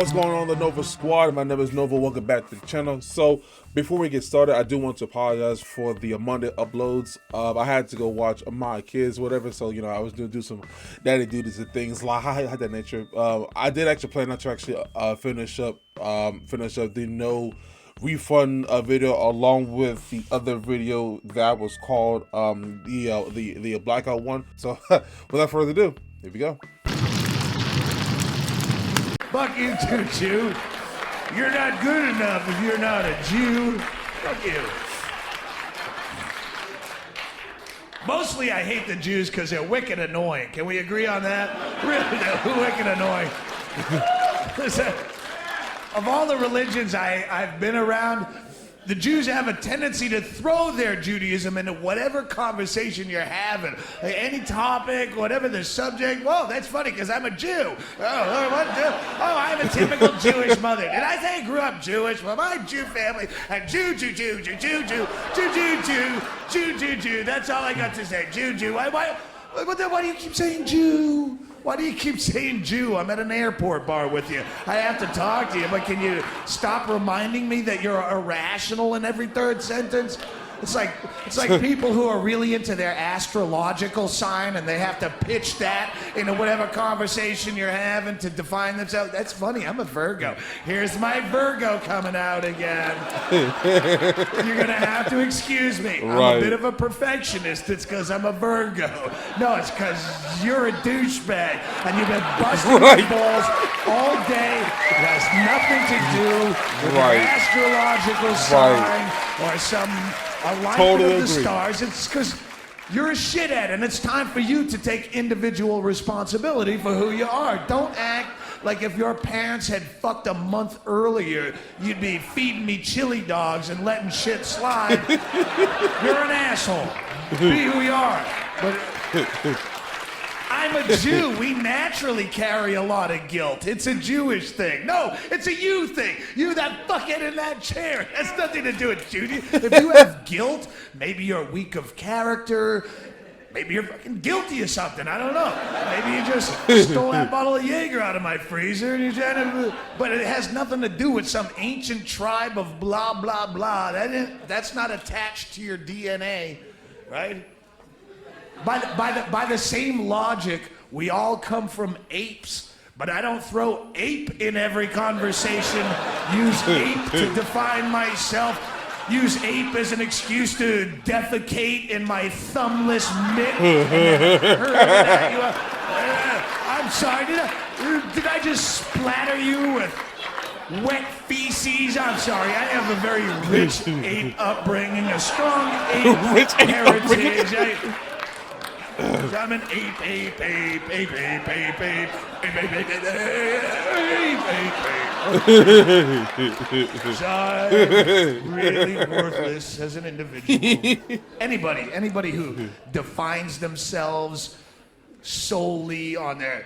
What's going on, the Nova Squad? My name is Nova. Welcome back to the channel. So, before we get started, I do want to apologize for the Monday uploads. I had to go watch my kids, whatever. So, you know, I was going to do some daddy duties and things like that nature. I did actually plan not to actually finish up the no refund video along with the other video that was called the blackout one. So, without further ado, here we go. Fuck you too, Jew. You're not good enough if you're not a Jew. Fuck you. Mostly I hate the Jews because they're wicked annoying. Can we agree on that? Really, they're wicked annoying. Listen, of all the religions I've been around, the Jews have a tendency to throw their Judaism into whatever conversation you're having. Any topic, whatever the subject. Whoa, that's funny because I'm a Jew. Oh, what? Oh, I have a typical Jewish mother. Did I say I grew up Jewish? Well, my Jew family, Jew. That's all I got to say. Jew. Why do you keep saying Jew? Why do you keep saying Jew? I'm at an airport bar with you. I have to talk to you, but can you stop reminding me that you're irrational in every third sentence? It's like people who are really into their astrological sign and they have to pitch that into whatever conversation you're having to define themselves. That's funny, I'm a Virgo. Here's my Virgo coming out again. You're gonna have to excuse me. I'm a bit of a perfectionist. It's because I'm a Virgo. No, it's because you're a douchebag and you've been busting your balls all day. It has nothing to do with your astrological sign or some alignment of the stars. It's because you're a shithead and it's time for you to take individual responsibility for who you are. Don't act like if your parents had fucked a month earlier, you'd be feeding me chili dogs and letting shit slide. You're an asshole. Be who you are. But I'm a Jew. We naturally carry a lot of guilt. It's a Jewish thing. No, it's a you thing. You, that fuckhead in that chair. That's nothing to do with Judy. If you have guilt, maybe you're weak of character. Maybe you're fucking guilty of something. I don't know. Maybe you just stole that bottle of Jaeger out of my freezer and you're trying to... But it has nothing to do with some ancient tribe of blah, blah, blah. That's not attached to your DNA, right? By the same logic, we all come from apes, but I don't throw ape in every conversation. Use ape to define myself. Use ape as an excuse to defecate in my thumbless mitt. I'm sorry, did I just splatter you with wet feces? I'm sorry, I have a very rich ape upbringing, a strong ape heritage. I'm an ape. So I'm really worthless as an individual. Anybody who defines themselves solely on their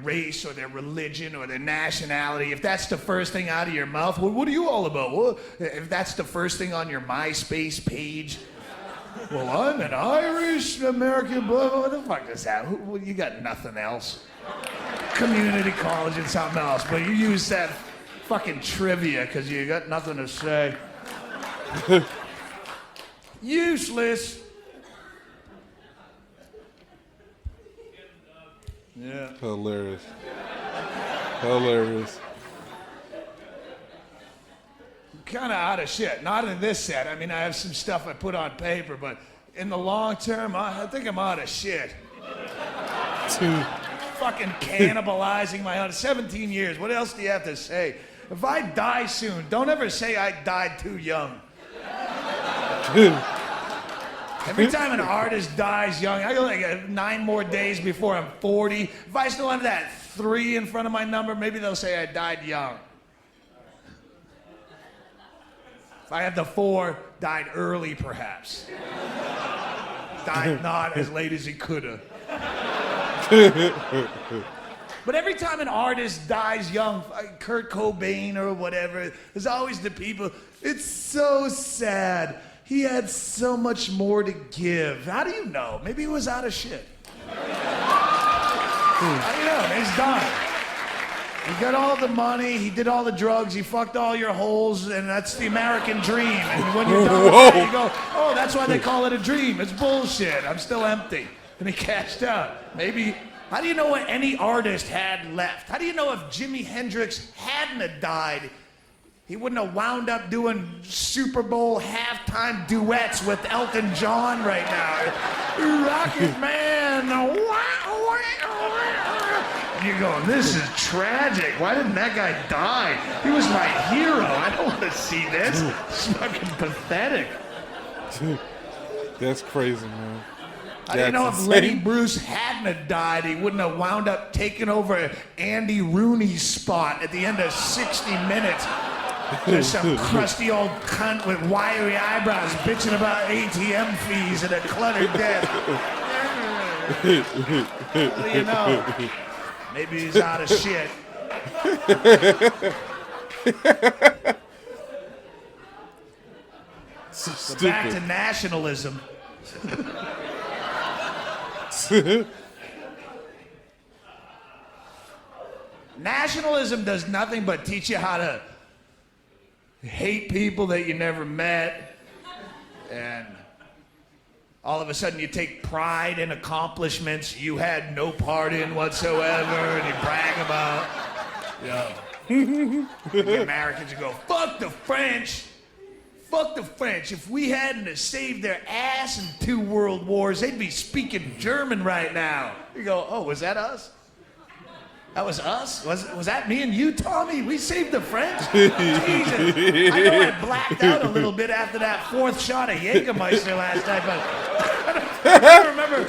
race or their religion or their nationality, if that's the first thing out of your mouth, well, what are you all about? Well, if that's the first thing on your MySpace page, well, I'm an Irish American, blah, blah, what the fuck is that? Well, you got nothing else. Community college and something else, but you use that fucking trivia because you got nothing to say. Useless. Yeah. Hilarious. Kind of out of shit. Not in this set. I mean, I have some stuff I put on paper, but in the long term, I think I'm out of shit. Fucking cannibalizing my own. 17 years. What else do you have to say? If I die soon, don't ever say I died too young. Every time an artist dies young, I go like 9 more days before I'm 40. If I still have that 3 in front of my number, maybe they'll say I died young. If I had the 4, died early perhaps. Died not as late as he could have. But every time an artist dies young, like Kurt Cobain or whatever, there's always the people, it's so sad. He had so much more to give. How do you know? Maybe he was out of shit. I don't know, he's done. He got all the money, he did all the drugs, he fucked all your holes, and that's the American dream. And when you're done with that, you go, oh, that's why they call it a dream. It's bullshit. I'm still empty. And he cashed out. Maybe, how do you know what any artist had left? How do you know if Jimi Hendrix hadn't have died, he wouldn't have wound up doing Super Bowl halftime duets with Elton John right now? Rocket Man. And you're going, this is tragic. Why didn't that guy die? He was my hero. I don't want to see this. It's fucking pathetic. That's crazy, man. I didn't know if Lenny Bruce hadn't have died, he wouldn't have wound up taking over Andy Rooney's spot at the end of 60 minutes. There's some crusty old cunt with wiry eyebrows bitching about ATM fees and a cluttered desk. What do you know? Maybe he's out of shit. So back to nationalism. Nationalism does nothing but teach you how to hate people that you never met, and all of a sudden you take pride in accomplishments you had no part in whatsoever, and you brag about, the Americans, you go, fuck the French. Fuck the French. If we hadn't have saved their ass in 2 world wars, they'd be speaking German right now. You go, oh, was that us? That was us? Was that me and you, Tommy? We saved the French? Jesus. I know I blacked out a little bit after that 4th shot of Jägermeister last night, but I don't remember.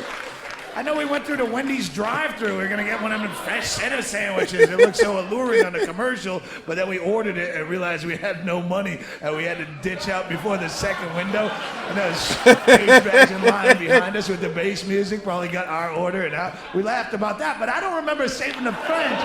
I know we went through the Wendy's drive-thru. We were gonna get one of them fresh cheddar sandwiches. It looked so alluring on the commercial, but then we ordered it and realized we had no money, and we had to ditch out before the second window. And there was douchebags in line behind us with the bass music. Probably got our order, and we laughed about that. But I don't remember saving the French.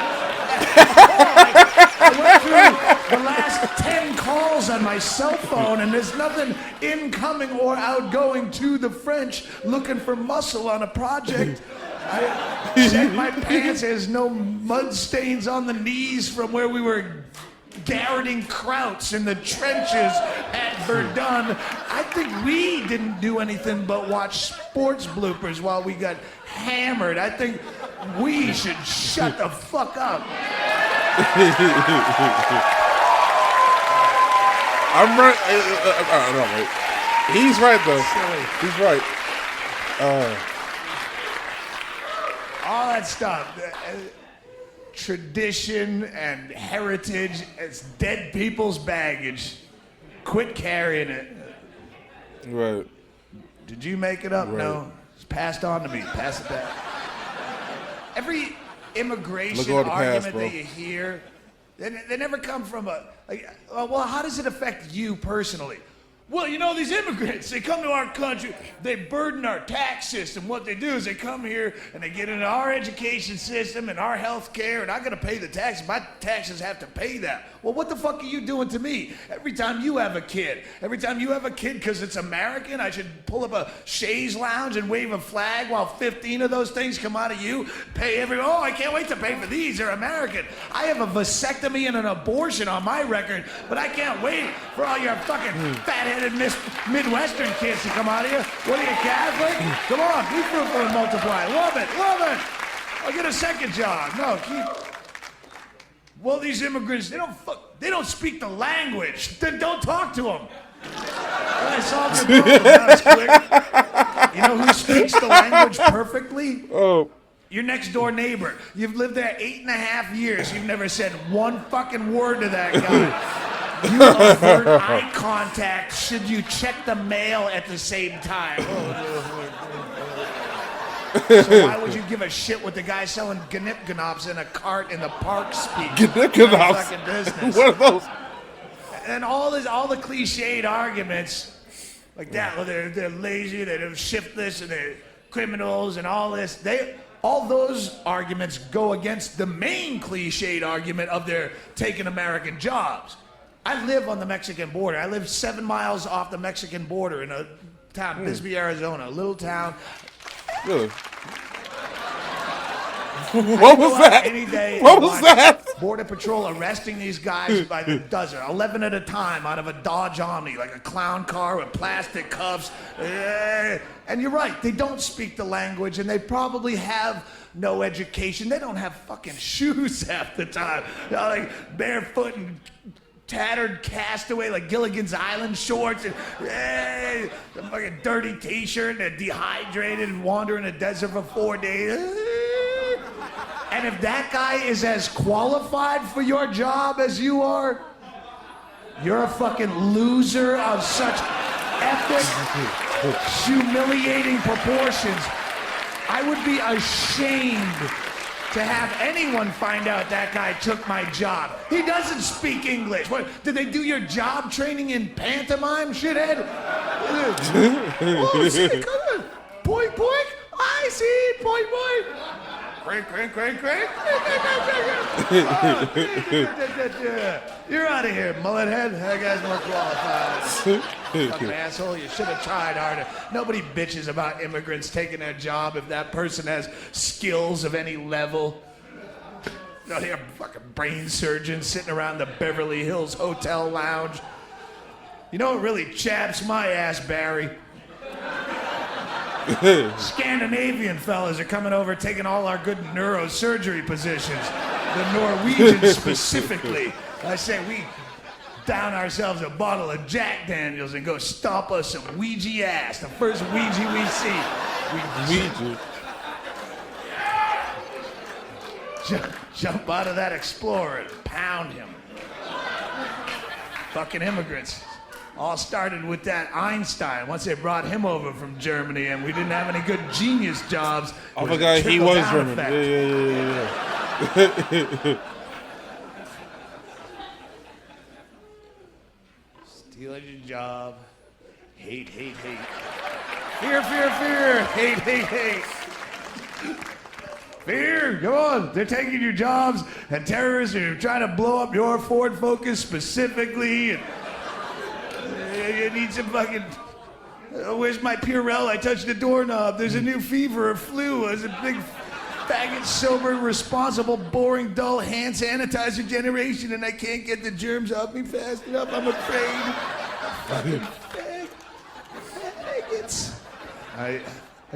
I went through the last 10 calls on my cell phone, and there's nothing incoming or outgoing to the French looking for muscle on a project. I checked my pants. There's no mud stains on the knees from where we were garroting krauts in the trenches at Verdun. I think we didn't do anything but watch sports bloopers while we got hammered. I think we should shut the fuck up. I'm right. No, wait. He's right, though. Silly. He's right. All that stuff. Tradition and heritage, it's dead people's baggage. Quit carrying it. Right. Did you make it up? Right. No. It's passed on to me. Pass it back. Every immigration past, argument that you hear, they never come from well, how does it affect you personally? Well, you know, these immigrants, they come to our country, they burden our tax system. What they do is they come here and they get into our education system and our health care, and I gotta pay the taxes. My taxes have to pay that. Well, what the fuck are you doing to me? Every time you have a kid, because it's American, I should pull up a chaise lounge and wave a flag while 15 of those things come out of you, pay everyone. Oh, I can't wait to pay for these, they're American. I have a vasectomy and an abortion on my record, but I can't wait for all your fucking fat-headed Midwestern kids to come out of here. What are you, Catholic? Come on, be fruitful and multiply. Love it, love it. I'll get a second job. No, keep. Well, these immigrants, they don't speak the language. Then don't talk to them. I solved your problem. That was quick. You know who speaks the language perfectly? Oh. Your next door neighbor. You've lived there 8.5 years. You've never said one fucking word to that guy. You avert eye contact should you check the mail at the same time. So why would you give a shit what the guy selling gnip-gnops in a cart in the park speaks? Gnip-gnops? What are those? And all the cliched arguments like that, well, they're lazy, they're shiftless, and they're criminals and all this. All those arguments go against the main cliched argument of they're taking American jobs. I live on the Mexican border. I live 7 miles off the Mexican border in a town, Bisbee, Arizona, a little town. Really? What was that? Any day. What was that? Border Patrol arresting these guys by the dozen, 11 at a time, out of a Dodge Omni, like a clown car with plastic cuffs. And you're right, they don't speak the language, and they probably have no education. They don't have fucking shoes half the time. They're like barefoot and tattered castaway, like Gilligan's Island shorts, and the fucking dirty t-shirt, and a dehydrated, wandering the desert for 4 days. And if that guy is as qualified for your job as you are, you're a fucking loser of such epic, humiliating proportions. I would be ashamed to have anyone find out that guy took my job. He doesn't speak English. What, did they do your job training in pantomime, shithead? Oh, shit, come on. Poink, poink. I see, poink, poink. Crank, crank, crank, crank. You're out of here, mullet head. That guy's more qualified. Fucking asshole, you should have tried harder. Nobody bitches about immigrants taking their job if that person has skills of any level. No, they're fucking brain surgeons sitting around the Beverly Hills Hotel lounge. You know what really chaps my ass, Barry? Scandinavian fellas are coming over taking all our good neurosurgery positions. The Norwegians specifically. I say we down ourselves a bottle of Jack Daniels and go stomp us some Ouija ass. The first Ouija we see. Ouija. Jump out of that Explorer and pound him. Fucking immigrants. All started with that Einstein. Once they brought him over from Germany and we didn't have any good genius jobs. I forgot he was German. Yeah. Stealing your job. Hate, hate, hate. Fear, fear, fear. Hate, hate, hate. Fear, come on. They're taking your jobs, and terrorists are trying to blow up your Ford Focus specifically. And you need some fucking... where's my Purell? I touched the doorknob. There's a new fever or flu. There's a big faggot, sober, responsible, boring, dull hand sanitizer generation, and I can't get the germs off me fast enough. I'm afraid. Fucking faggots. I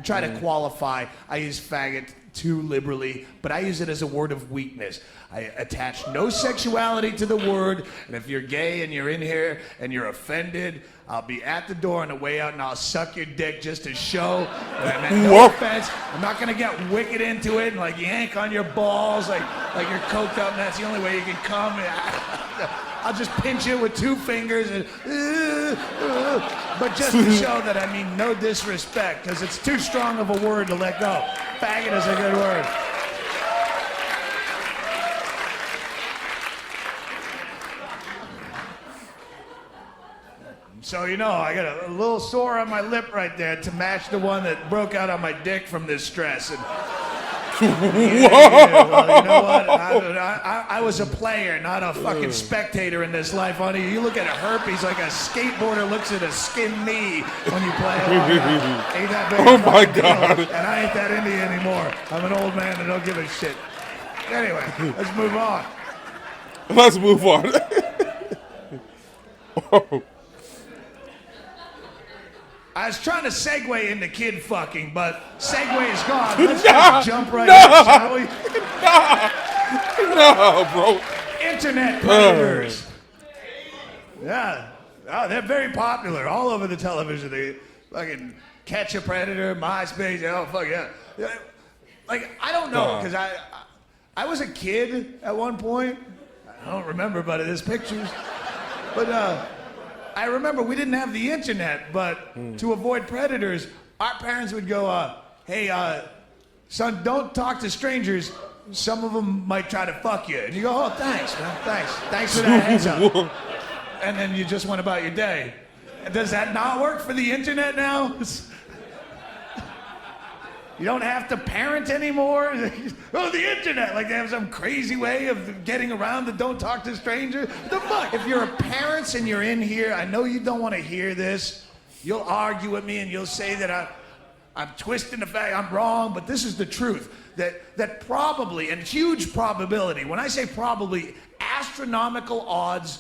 try to qualify. I use faggot too liberally, but I use it as a word of weakness. I attach no sexuality to the word, and if you're gay and you're in here and you're offended, I'll be at the door on the way out and I'll suck your dick just to show that I meant no offense. I'm not gonna get wicked into it and like yank on your balls like you're coked up and that's the only way you can come. I'll just pinch it with 2 fingers and but just to show that I mean no disrespect, because it's too strong of a word to let go. Faggot is a good word. So, you know, I got a little sore on my lip right there to match the one that broke out on my dick from this stress. And, well, you know what? I was a player, not a fucking spectator in this life, honey. You look at a herpes like a skateboarder looks at a skinned knee when you play. Ain't that big? Oh, my God. Deal. And I ain't that indie anymore. I'm an old man that don't give a shit. Anyway, let's move on. Let's move on. Oh. I was trying to segue into kid fucking, but segue is gone. Let's just jump right in, shall we? No, bro. Internet predators. Yeah. Oh, they're very popular all over the television. They fucking Catch a Predator, MySpace. Oh, fuck yeah. Like, I don't know, because I was a kid at one point. I don't remember, but there's pictures. But, I remember we didn't have the internet, but to avoid predators, our parents would go, hey, son, don't talk to strangers. Some of them might try to fuck you. And you go, oh, thanks, man, thanks. Thanks for that heads up. And then you just went about your day. Does that not work for the internet now? You don't have to parent anymore? Oh, the internet, like they have some crazy way of getting around the don't talk to strangers? The fuck? If you're a parent and you're in here, I know you don't want to hear this. You'll argue with me and you'll say that I'm twisting the fact, I'm wrong, but this is the truth. That probably, and huge probability, when I say probably, astronomical odds,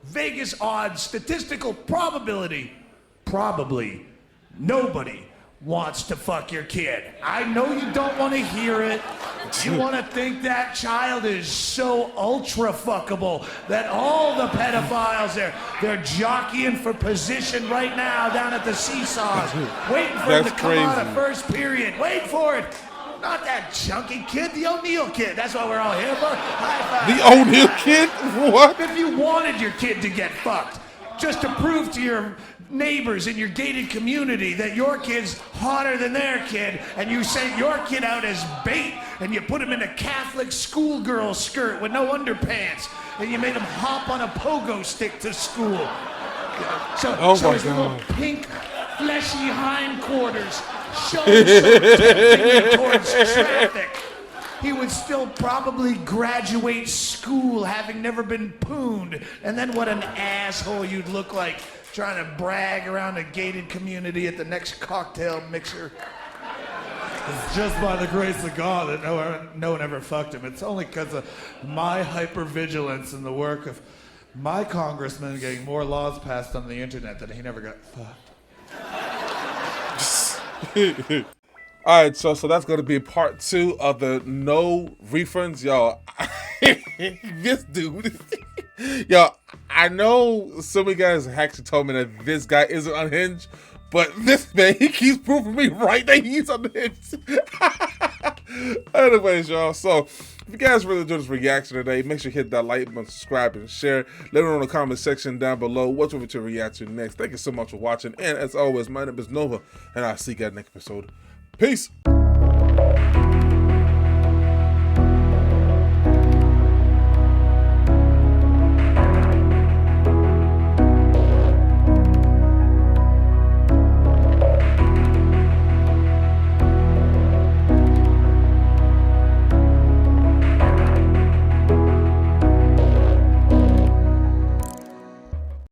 Vegas odds, statistical probability, probably nobody wants to fuck your kid. I know you don't want to hear it. You want to think that child is so ultra fuckable that all the pedophiles, they're jockeying for position right now down at the seesaws, waiting for him to come out of first period. Wait for it. Not that chunky kid, the ONeal Kid. That's what we're all here for. High five. The ONeal Kid? What? If you wanted your kid to get fucked, just to prove to your neighbors in your gated community that your kid's hotter than their kid, and you sent your kid out as bait, and you put him in a Catholic schoolgirl skirt with no underpants, and you made him hop on a pogo stick to school. So his little pink, fleshy hindquarters showed so temptingly towards traffic. He would still probably graduate school having never been pooned. And then what an asshole you'd look like trying to brag around a gated community at the next cocktail mixer. It's just by the grace of God that no one ever fucked him. It's only because of my hypervigilance and the work of my congressman getting more laws passed on the internet that he never got fucked. All right, so that's going to be part 2 of the no refunds, y'all. This dude, y'all. I know some of you guys actually told me that this guy isn't unhinged, but this man, he keeps proving me right that he's unhinged. Anyways, y'all. So if you guys really enjoyed this reaction today, make sure you hit that like button, subscribe, and share. Let me know in the comment section down below what you want me to react to next. Thank you so much for watching, and as always, my name is Nova, and I'll see you guys next episode. Peace.